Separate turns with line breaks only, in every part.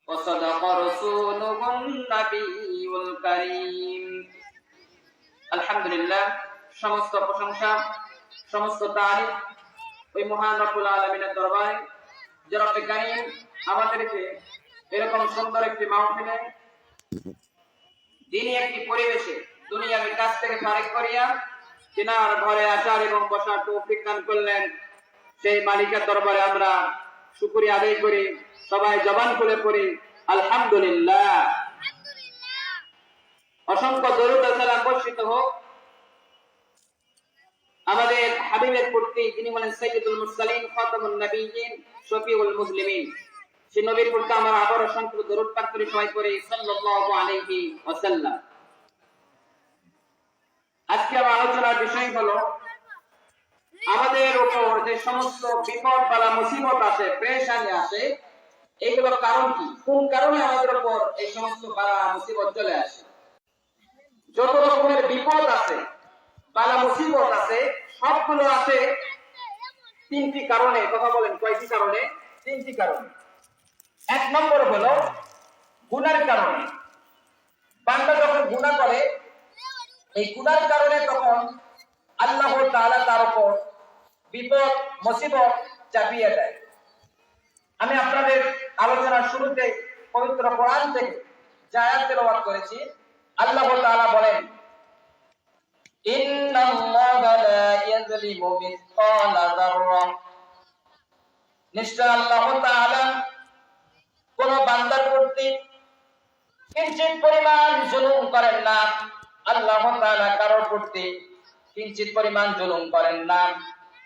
وصدق رسوله النبي الكريم আলহামদুলিল্লাহ সমস্ত প্রশংসা সমস্ত তারিফ ওই মহান রব্বুল আলামিনের দরবারে যে রব্বে কারীম আমাদেরকে এরকম সুন্দর একটি মাহফিলে দিনী একটি পরিবেশে দুনিয়ার কাছ থেকে ফারেক করিয়া তিনার ঘরে আসার এবং বসার তৌফিক দান করলেন। সেই মালিকের দরবারে আমরা শুকরিয়া আদায় করি, সবাই জবান খুলে পড়ি আলহামদুলিল্লাহ। অসংখ্য দরুদ ও সালাম বর্ষিত হোক আমাদের হাবিবের প্রতি, যিনি হলেন সাইয়্যিদুল মুরসালিন খাতামুন নবিয়্যিন শফিউল মুসলিমিন। সেই নবীর প্রতি আমরা আবার অসংখ্য দরুদ পাঠ করি, সবাই করে সাল্লাল্লাহু আলাইহি ওয়াসাল্লাম। আজকে আমার আলোচনার বিষয় হলো আমাদের উপর যে সমস্ত বিপদ বালা মুসিবত আসে, পেরেশানি আসে, এগুলোর কারণ কি, কোন কারণে আমাদের উপর এই সমস্ত বালা মুসিবত চলে আসে। যত রকমের বিপদ আছে, বালা মুসিবত আছে, সবগুলো আছে তিনটি কারণে। কথা বলেন কয়টি কারণে? তিনটি কারণে। এক নম্বর হলো গুনার কারণে। বান্দা যখন গুনাহ করে, এই গুনার কারণে তখন আল্লাহ তাআলা তার উপর বিপদ মুসিবত চাপিয়ে দেয়। আমি আপনাদের আলোচনার শুরুতে পবিত্র কোরআন থেকে যে আয়াত তেলাওয়াত করেছি, আল্লাহ তাআলা বলেন, ইন্নাল্লাহা লা ইয়াযলিমু মিসকালা যাররা, নিশ্চয় আল্লাহ তাআলা কোন বান্দার প্রতি কিঞ্চিত পরিমাণ জুলুম করেন না। আল্লাহ তাআলা কারোর প্রতি কিঞ্চিত পরিমাণ জুলুম করেন না।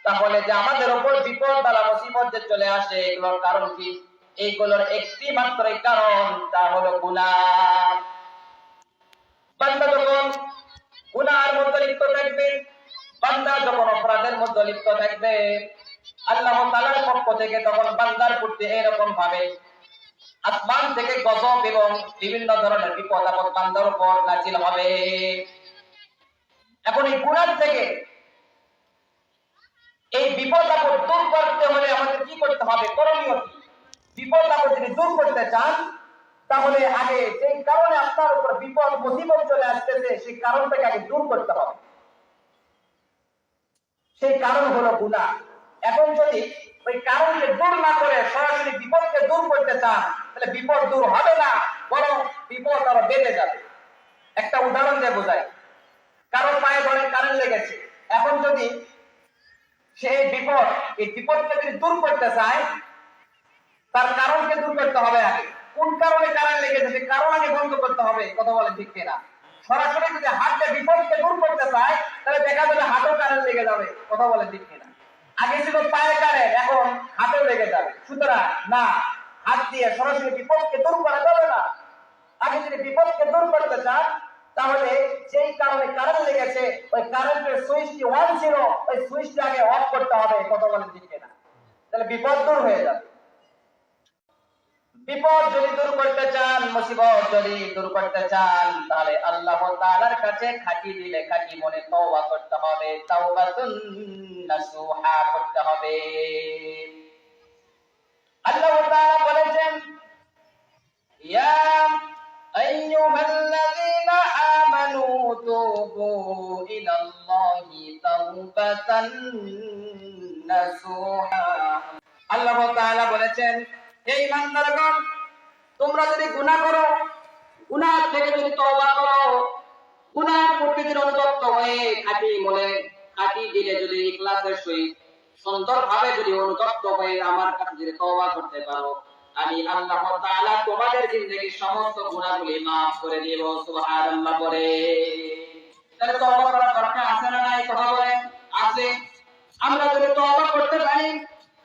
তাহলে যে আমাদের উপর বিপদ বালা মুসিবত যে চলে আসে, এগুলোর কারণ কি? এইগুলোর একটি মাত্রই কারণ, তা হলো গুনাহ। বান্দা যখন গুনাহের মধ্যে লিপ্ত থাকবে, বান্দা যখন অপরাধের মধ্যে লিপ্ত থাকবে, আল্লাহ তাআলার পক্ষ থেকে তখন বান্দার প্রতি এরকম ভাবে আসমান থেকে গজব এবং বিভিন্ন ধরনের বিপদ আপদ বান্দার উপর নাযিল হবে। এখন এই গুনাহ থেকে এই বিপদ আপদ দূর করতে হলে আমাদের কি করতে হবে, করণীয় কি? বিপদ আপদ যদি দূর করতে চান, তাহলে আগে যেই কারণে আপনার উপর বিপদ মুসিবত চলে আসতেছে, সেই কারণটাকে আগে দূর করতে হবে। সেই কারণ হলো গুনাহ। এখন যদি ওই কারণকে দূর না করে সরাসরি বিপদকে দূর করতে চান, তাহলে বিপদ দূর হবে না, বরং বিপদ আরো বেড়ে যাবে। একটা উদাহরণ দিয়ে বোঝাই। কারো পায়ে ধরে কারেন্ট লেগেছে, এখন যদি সেই বিপদ, এই বিপদকে যদি দূর করতে চায়, তার কারণকে দূর করতে হবে আগে। কোন কারণে কারেন্ট লেগেছে সেই কারণ আগে বন্ধ করতে হবে। কথা বলেন ঠিক কিনা? সরাসরি যদি হাতে বিপদকে দূর করতে চায়, তাহলে দেখা যাবে হাতেও কারেন্ট লেগে যাবে। কথা বলেন ঠিক কিনা? আগে ছিল পায়ে কারেন্ট, এখন হাতেও লেগে যাবে। সুতরাং না, হাত দিয়ে সরাসরি বিপদকে দূর করা যাবে না। আগে যদি বিপদকে দূর করতে চান, তাহলে যেই কারণে কারেন্ট লেগেছে, ওই কারেন্টের সুইচটি অন ছিল, ওই সুইচটা আগে অফ করতে হবে। কথা বলেন ঠিক কিনা? তাহলে বিপদ দূর হয়ে যাবে। বিপদ যদি দূর করতে চান, মুসিবত যদি দূর করতে চান, তাহলে আল্লাহ তাআলার কাছে খাঁটি দিলে খাঁটি মনে তওবা করতে হবে, তাওবাতুন নাসুহা করতে হবে। আল্লাহ তাআলা বলেছেন, ইয়া আইয়ুহাল্লাযীনা আমানু তুবু ইলাল্লাহি তাওবাতান নাসুহা। আল্লাহ তাআলা বলেছেন, হে ঈমানদারগণ, তোমরা যদি গুনাহ করো, গুনাহ থেকে যদি তওবা করো, গুনাহের প্রতি যদি অনুতপ্ত হয়ে খাঁটি মনে খাঁটি দিলে যদি ইখলাসের সহিত সুন্দরভাবে যদি অনুতপ্ত হয়ে আমার কাছে যদি তওবা করতে পারো, আমি আল্লাহ তাআলা তোমাদের জিন্দেগীর সমস্ত গুনাহগুলি মাফ করে দেব। সুবহানাল্লাহ বলে। তাহলে তওবা করার দরকার আছে না নাই? কথা বলেন, আছে। আমরা যদি তওবা করতে পারি,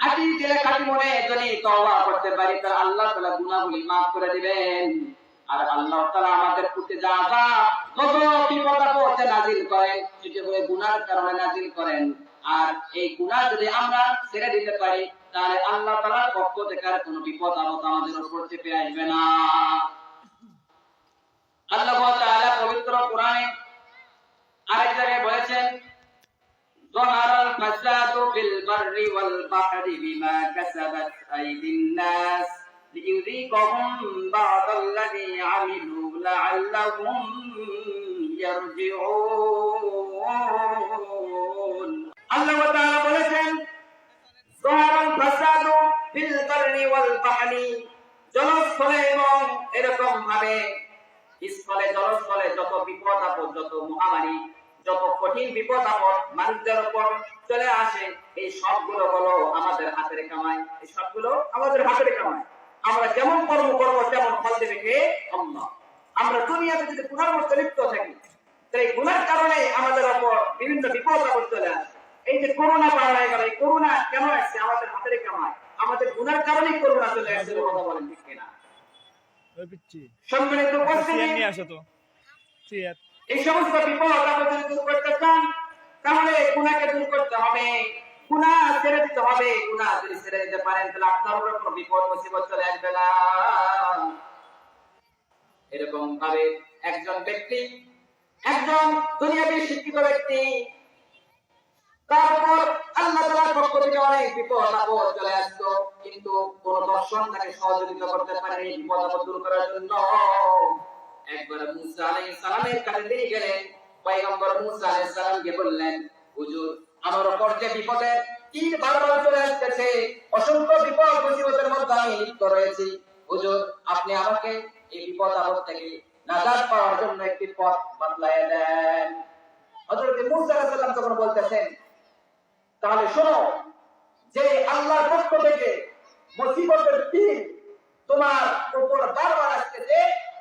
খাঁটি দিলে খাঁটি মনে যদি তওবা করতে পারি, তাহলে আল্লাহ তাআলা গুনাহগুলি মাফ করে দিবেন। আর আল্লাহ তাআলা আমাদের প্রতি যা আযাব, যত বিপদ আপদ নাযিল করেন, সেটা হলো গুনাহের কারণে নাযিল করেন। আর এই গুনাহ যদি আমরা ছেড়ে দিতে পারি, তাহলে আল্লাহ তাআলার পক্ষ থেকে আর কোনো বিপদ আপদ আমাদের উপর চেপে আসবে না। আল্লাহ তাআলা পবিত্র কোরআনে আরেক জায়গায় বলেছেন, ظهر الفساد في البر والبحر بما كسبت أيدي الناس লিইউযীকাহুম বা'দাল্লাযী আমিলু লা'আল্লাহুম ইয়ারজিউন। আল্লাহ তাআলা বলেছেন, যাহারাল ফাসাদু ফিল বাররি ওয়াল বাহরি, জলস্থলে এবং এরকম ভাবে স্থলে জলস্থলে যত বিপদ আপদ, যত মহামারী, যত কঠিন বিপদ আপদ মানুষদের উপর চলে আসে, এই সবগুলো হলো আমাদের হাতের কামাই। এই সবগুলো আমাদের হাতের কামাই। আমরা যেমন কর্ম করব তেমন ফল দেবে কে? আল্লাহ। আমরা দুনিয়াতে যদি গুনার মধ্যে লিপ্ত থাকি, তাই গুনার কারণে আমাদের উপর বিভিন্ন বিপদ আপদ চলে আসে। এই যে করোনা পাওয়া হয়ে গেল, এই করোনা কেন আসছে? আমাদের হাতের কামাই, আমাদের গুনার কারণেই করোনা চলে আসছে। কথা বলেন ঠিক কিনা? সম্মানিত উপস্থিতি, এই সমস্ত বিপদ আপদ যদি দূর করতে চান, তাহলে গুনাহকে দূর করতে হবে, গুনাহ ছেড়ে দিতে হবে। গুনাহ যদি ছেড়ে দিতে পারেন, তাহলে আপনার উপর কোনো বিপদ মুসিবত চলে আসবে না। এরকম ভাবে একজন ব্যক্তি, একজন দুনিয়াবী শিক্ষিত ব্যক্তি, তারপর আল্লাহ তাআলার পক্ষ থেকে অনেক বিপদ আপদ চলে আসতো, কিন্তু কোন দর্শন তাকে সহযোগিতা করতে পারেনি বিপদ আপদ দূর করার জন্য। একবার মুসা আলাইহিস সালামের কাছে তিনি গেলেন, পয়গম্বর মুসা আলাইহিস সালামকে বললেন, হুজুর, আমার উপর যে বিপদের তীর বারবার চলে আসছে, অসংখ্য বিপদ মুসিবতের মধ্যে আমি লিপ্ত রয়েছি, হুজুর আপনি আমাকে এই বিপদ আপদ থেকে নাজাত পাওয়ার জন্য একটি পথ বাতলায় দেন। হযরত মুসা আলাইহিস সালাম তখন বলতেছেন, তাহলে শোনো, যে আল্লাহর পক্ষ থেকে মুসিবতের তীর তোমার উপর বারবার আসছে,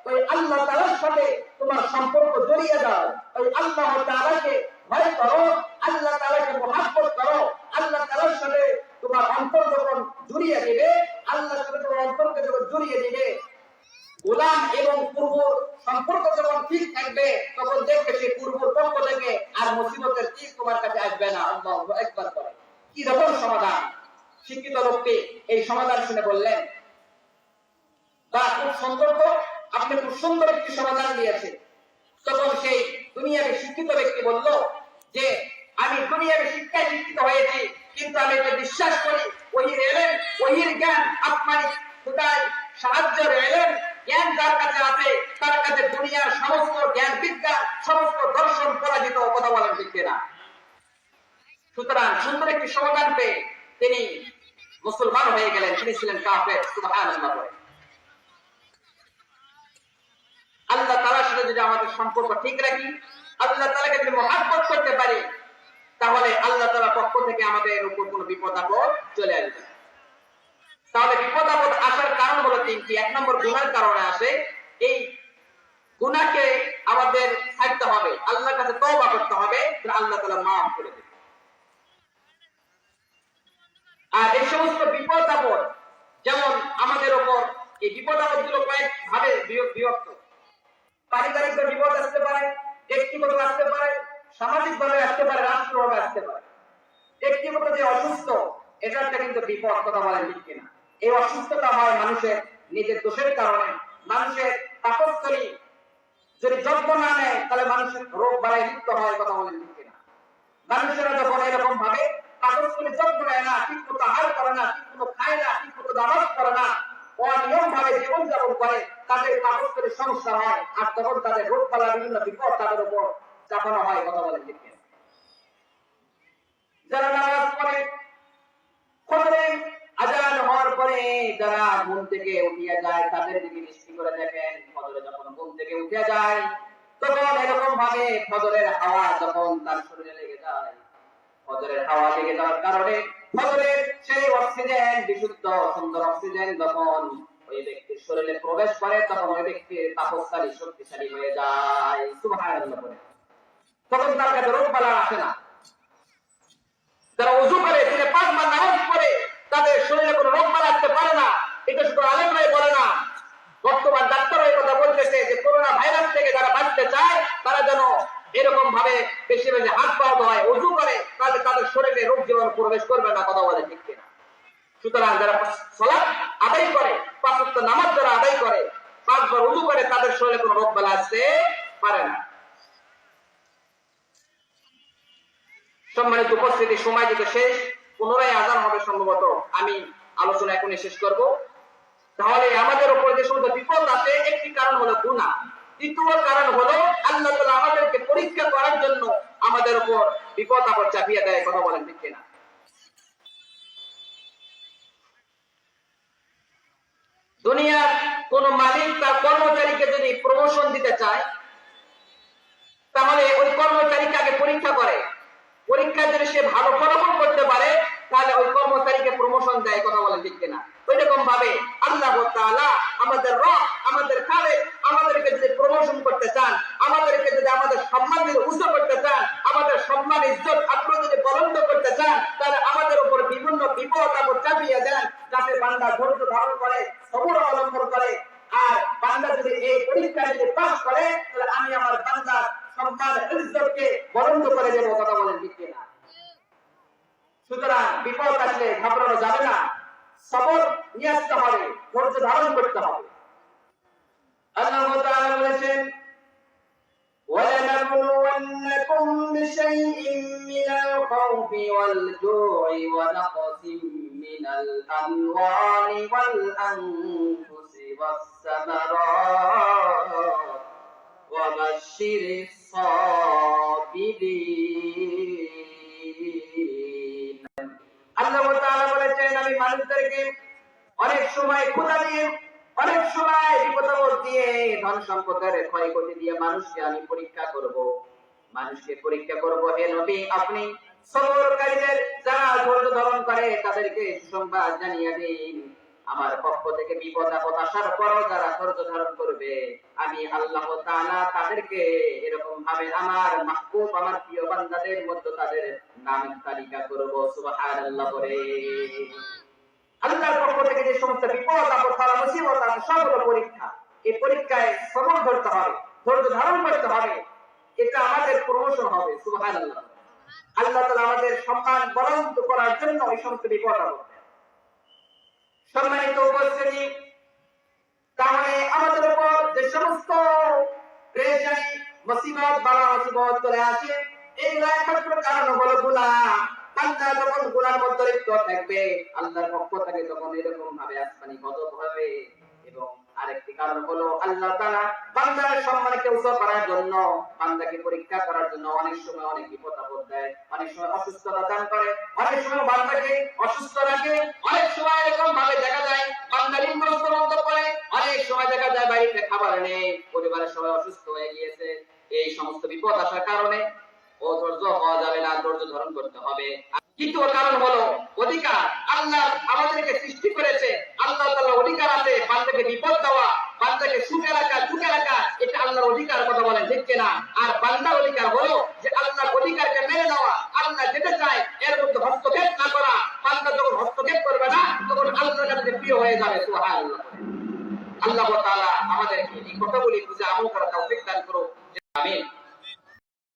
ওই আল্লাহ তাআলার সাথে তোমার সম্পর্ক জড়িয়ে দাও, ওই আল্লাহ তাআলাকে ভয় করো, আল্লাহ তাআলাকে মহব্বত করো। আল্লাহ তাআলার সাথে তোমার অন্তর যখন জড়িয়ে দিবে, আল্লাহর সাথে তোমার অন্তরকে যখন জড়িয়ে দিবে, গোলাম এবং পূর্বর সম্পর্ক যখন ঠিক থাকবে, তখন দেখবে সে পূর্বর পক্ষ থেকে আর মুসিবতের তীর তোমার কাছে আসবে না। আল্লাহু আকবার করে। কি রকম সমাধান! শিক্ষিত লোকটি এই সমাধান শুনে বললেন, বা খুব সুন্দর, তো আপনি খুব সুন্দর একটি সমাধান দিয়েছেন। তখন সেই দুনিয়াবী শিক্ষিত ব্যক্তি বলল যে, আমি দুনিয়াবী শিক্ষায় শিক্ষিত হয়েছি, কিন্তু আমি এটা বিশ্বাস করি, ওহির এলেম, ওহির জ্ঞান, আপনার খোদার সাহায্যের এলেম জ্ঞান যার কাছে আছে, তার কাছে দুনিয়ার সমস্ত জ্ঞান বিজ্ঞান, সমস্ত দর্শন পরাজিত। কথা বলেন ঠিক কিনা? সুতরাং সুন্দর একটি সমাধান পেয়ে তিনি মুসলমান হয়ে গেলেন। তিনি ছিলেন কাফের। সুবহানাল্লাহ। আল্লাহ তাআলার সাথে যদি আমাদের সম্পর্ক ঠিক রাখি, আল্লাহ তাআলাকে যদি মহব্বত করতে পারি, তাহলে আল্লাহ তাআলার পক্ষ থেকে আমাদের উপর কোনো বিপদ আপদ চলে আসবে। তাহলে বিপদ আপদ আসার কারণ হলো তিনটি। এক নম্বর, গুনার কারণে আসে। এই গুনাহকে আমাদের ছাড়তে হবে, আল্লাহর কাছে তওবা করতে হবে, আল্লাহ তাআলা মাফ করে দেবেন। আর এই সমস্ত বিপদ আপদ, যেমন আমাদের উপর এই বিপদ আপদ গুলো কয়েক ভাবে বিভক্ত। পারিবারিক বিপদ আসতে পারে, ব্যক্তিগত আসতে পারে, সামাজিক ভাবে আসতে পারে, রাষ্ট্রভাবে আসতে পারে। ব্যক্তিগত যে অসুস্থ, এটা একটা কিন্তু বিপদ। কথা বলেন ঠিক কিনা? এই অসুস্থতা হয় মানুষের নিজের দোষের কারণে। মানুষের পাকস্থলী যদি যত্ন না নেয়, তাহলে মানুষের রোগ বাড়ায় লিপ্ত হয়। কথা বলেন ঠিক কিনা? মানুষেরা যখন এরকম ভাবে পাকস্থলী যত্ন নেয় না, ঠিক মতো আহার করে না, ঠিক মতো খায় না, ঠিক মতো নামাজ করে না, অনিয়ম ভাবে জীবনযাপন করে, তাদের পাকস্থলীর সমস্যা হয়। আর তখন তাদের রোগ বালা বিভিন্ন বিপদ তাদের উপর চাপানো হয়। কথা বলেন ঠিক কিনা? যারা নামাজ পড়ে, ফজরের আযান হওয়ার পরে যারা ঘুম থেকে উঠিয়া যায়, তাদের দিকে দৃষ্টি করে দেখেন, ফজরে যখন ঘুম থেকে উঠে যায়, তখন এরকম ভাবে ফজরের হাওয়া যখন তার শরীরে লেগে যায়, ফজরের হাওয়া লেগে যাওয়ার কারণে ফজরের সেই অক্সিজেন, বিশুদ্ধ সুন্দর অক্সিজেন যখন ওই ব্যক্তির শরীরে প্রবেশ করে, তখন ওই ব্যক্তির তাপশালী শক্তিশালী হয়ে যায়। সুবহানাল্লাহ। তখন তার কাছে রোগ বালা আসে না। যারা ওযু করে, দিনে 5 বার নামাজ পড়ে, তাদের শরীরে কোনো রোগ বালা আসতে পারে না। এটা শুধু আলেমরাই বলে না, বর্তমান ডাক্তাররা এই কথা বলতেছে যে করোনা ভাইরাস থেকে যারা বাঁচতে চায়, তারা যেন এরকম ভাবে বেশি বেশি হাত পা ধোয়, ওযু করে, তাহলে তাদের শরীরে রোগ জীবাণু প্রবেশ করবে না। কথা বলে ঠিক কিনা? সুতরাং যারা সালাত আদায় করে, 5 ওয়াক্ত নামাজ যারা আদায় করে, 5 বার ওযু করে, তাদের শরীরে কোনো রোগ বালা আসতে পারে না। সম্মানিত উপস্থিতি, সময় যেতে শেষ, পুনরায় আযান হবে সম্ভবত। আমি আলোচনা এখনই শেষ করব। তাহলে আমাদের উপর যে সমস্ত বিপদ আছে, একটি কারণ হলো গুনাহ, দ্বিতীয় কারণ হলো আল্লাহ তাআলা আমাদেরকে পরীক্ষা করার জন্য আমাদের উপর বিপদ আপদ চাপিয়ে দেয়। কথা বলেন ঠিক কিনা? দুনিয়ার কোন মালিক তার কর্মচারীকে যদি প্রমোশন দিতে চায়, তাহলে ওই কর্মচারীকে আগে পরীক্ষা করে। পরীক্ষায় যদি সে ভালো ফলাফল করতে পারে, তাহলে ওই কর্মচারীকে প্রমোশন দেয়। কথা বলেন ঠিক কিনা? ওইরকম ভাবে আল্লাহ তাআলা আমাদের রব, আমাদের খালেক, আমাদেরকে যদি প্রমোশন করতে চান, আমাদেরকে যদি আমাদের সম্মান যদি উঁচু করতে চান, আমাদের সম্মান ইজ্জত আব্রু যদি বলন্দ করতে চান, তাহলে আমাদের উপর বিভিন্ন বিপদ আপদ চাপিয়ে দেন, যাতে বান্দা ধৈর্য ধারণ করে, সবর অবলম্বন করে। আর বান্দা যদি এই পরীক্ষা যদি পাস করে, তাহলে আমি আমার বান্দার সম্মান ইজ্জতকে বলন্দ করে দেব। কথা বলেন ঠিক কিনা? সুতরাং বিপদ আসলে ঘাবড়ানো যাবে না, সবর নিয়ে আসতে হবে, ধৈর্য ধারণ করতে হবে। আল্লাহ তাআলা বলেছেন, وَلَنَبْلُوَنَّكُمْ بِشَيْءٍ مِّنَ الْخَوْفِ وَالْجُوعِ وَنَقْصٍ مِّنَ الْأَمْوَالِ وَالْأَنفُسِ وَالثَّمَرَاتِ وَبَشِّرِ الصَّابِرِينَ। আল্লাহ তাআলা বলেছেন, আমি মানুষদেরকে অনেক সময় ক্ষুধা দিয়ে, অনেক সময় বিপদ দিয়ে, ধন সম্পদের ক্ষয়ক্ষতি দিয়ে মানুষকে আমি পরীক্ষা করব, মানুষকে পরীক্ষা করব। হে নবী, আপনি সবরকারীদের যারা ধৈর্য ধারণ করে তাদেরকে সুসংবাদ জানিয়ে দিন, আমার পক্ষ থেকে বিপদ আপদ আসার পরও যারা ধৈর্য ধারণ করবে, আমি আল্লাহ তাআলা তাদেরকে এরকম ভাবে আমার মাহবুব, আমার প্রিয় বান্দাদের মধ্যে তাদের নামের তালিকা করব। সুবহানাল্লাহ বলে। আল্লাহর পক্ষ থেকে যে সমস্ত বিপদ আপদ বালা মুসিবত আছে, সব হলো পরীক্ষা। এই পরীক্ষায় সবর ধরতে হবে, ধৈর্য ধারণ করতে হবে, এটা আমাদের প্রমোশন হবে। সুবহানাল্লাহ। আল্লাহ তাআলা আমাদের সম্মান বলন্দ করার জন্য এই সমস্ত বিপদ আপদ। সম্মানিত উপস্থিতি, তাহলে আমাদের উপর যে সমস্ত পেরেশানি, মুসিবত, বালা মুসিবত চলে আসে, এগুলো একমাত্র কারণ হলো গুনাহ। বান্দা যখন গুনার মধ্যে লিপ্ত থাকবে, আল্লাহর পক্ষ থেকে তখন এরকম ভাবে আসমানি গজব হবে। এবং আরেকটি কারণ হলো আল্লাহ তাআলা বান্দার সম্মানকে উঁচু করার জন্য, বান্দাকে পরীক্ষা করার জন্য অনেক সময় অনেক বিপদ আপদ দেয়, অনেক সময় অসুস্থতা দান করে, অনেক সময় বান্দাকে অসুস্থ রাখে, অনেক সময় এরকম ভাবে দেখা যায় বান্দা ঋণগ্রস্ত বন্ধ করে, অনেক সময় দেখা যায় বাড়িতে খাবার নেই, পরিবারের সবাই অসুস্থ হয়ে গিয়েছে। এই সমস্ত বিপদ আসার কারণে ধৈর্য হওয়া যাবে না, ধৈর্য ধারণ করতে হবে। দ্বিতীয় কারণ হলো অধিকার। আল্লাহ আমাদেরকে সৃষ্টি করেছে, আল্লাহ তাআলার অধিকার আছে বান্দাকে বিপদ দেওয়া, বান্দাকে সুখে রাখা, দুঃখে রাখা, এটা আল্লাহর অধিকার। কথা বলেন ঠিক কিনা? আর বান্দার অধিকার হলো যে আল্লাহর অধিকারকে মেনে নেওয়া, আল্লাহ যেটা চায় এর মধ্যে হস্তক্ষেপ না করা। বান্দা যখন হস্তক্ষেপ করবে না, তখন আল্লাহর কাছে প্রিয় হয়ে যাবে। সুবহানাল্লাহ। আল্লাহ তাআলা আমাদেরকে এই কথাগুলি বুঝে আমল করার তৌফিক দান করুন। আমিন।